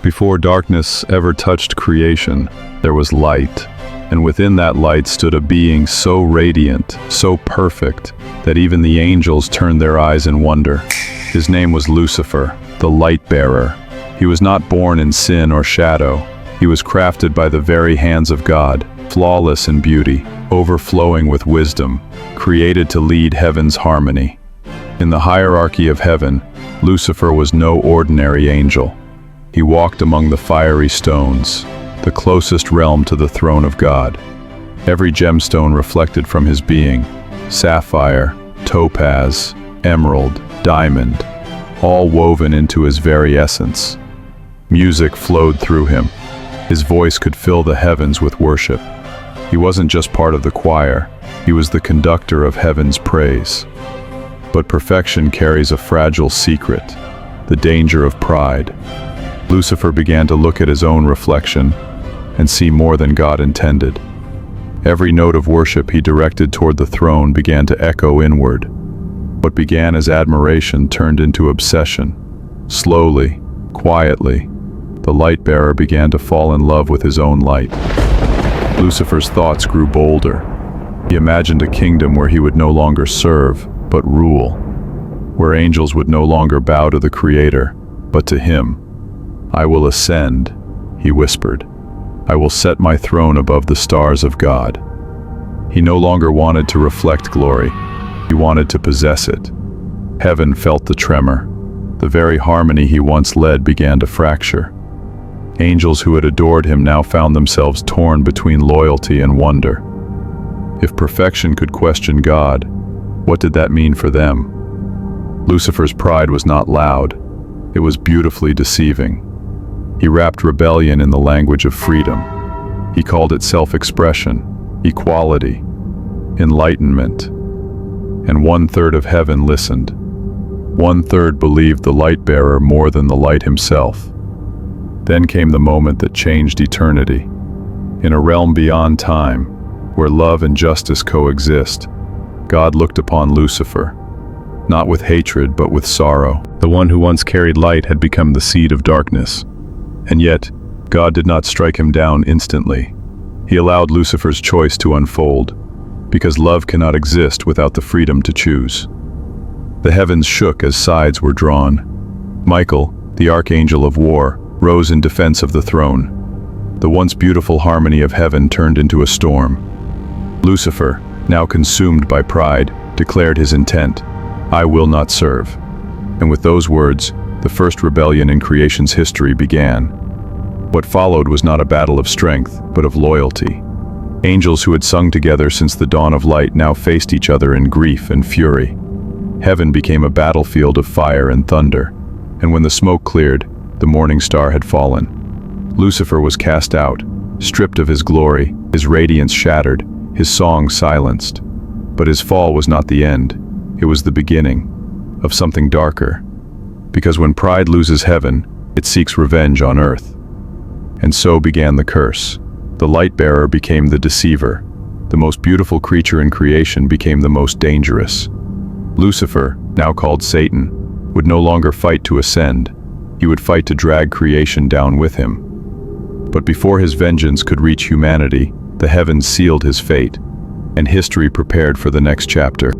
Before darkness ever touched creation, there was light, and within that light stood a being so radiant, so perfect, that even the angels turned their eyes in wonder. His name was Lucifer, the light-bearer. He was not born in sin or shadow. He was crafted by the very hands of God, flawless in beauty, overflowing with wisdom, created to lead heaven's harmony. In the hierarchy of heaven, Lucifer was no ordinary angel. He walked among the fiery stones, the closest realm to the throne of God. Every gemstone reflected from his being: sapphire, topaz, emerald, diamond, all woven into his very essence. Music flowed through him. His voice could fill the heavens with worship. He wasn't just part of the choir, he was the conductor of heaven's praise. But perfection carries a fragile secret: the danger of pride. Lucifer began to look at his own reflection and see more than God intended. Every note of worship he directed toward the throne began to echo inward. What began as admiration turned into obsession. Slowly, quietly, the light-bearer began to fall in love with his own light. Lucifer's thoughts grew bolder. He imagined a kingdom where he would no longer serve, but rule, where angels would no longer bow to the Creator, but to him. "I will ascend," he whispered. "I will set my throne above the stars of God." He no longer wanted to reflect glory. He wanted to possess it. Heaven felt the tremor. The very harmony he once led began to fracture. Angels who had adored him now found themselves torn between loyalty and wonder. If perfection could question God, what did that mean for them? Lucifer's pride was not loud. It was beautifully deceiving. He wrapped rebellion in the language of freedom. He called it self-expression, equality, enlightenment. And 1/3 of heaven listened. 1/3 believed the light-bearer more than the light himself. Then came the moment that changed eternity. In a realm beyond time, where love and justice coexist, God looked upon Lucifer, not with hatred but with sorrow. The one who once carried light had become the seed of darkness. And yet, God did not strike him down instantly. He allowed Lucifer's choice to unfold, because love cannot exist without the freedom to choose. The heavens shook as sides were drawn. Michael, the archangel of war, rose in defense of the throne. The once beautiful harmony of heaven turned into a storm. Lucifer, now consumed by pride, declared his intent: "I will not serve." And with those words, the first rebellion in creation's history began. What followed was not a battle of strength, but of loyalty. Angels who had sung together since the dawn of light now faced each other in grief and fury. Heaven became a battlefield of fire and thunder, and when the smoke cleared, the morning star had fallen. Lucifer was cast out, stripped of his glory, his radiance shattered, his song silenced. But his fall was not the end. It was the beginning of something darker. Because when pride loses heaven, it seeks revenge on earth. And so began the curse. The light-bearer became the deceiver. The most beautiful creature in creation became the most dangerous. Lucifer, now called Satan, would no longer fight to ascend. He would fight to drag creation down with him. But before his vengeance could reach humanity, the heavens sealed his fate, and history prepared for the next chapter.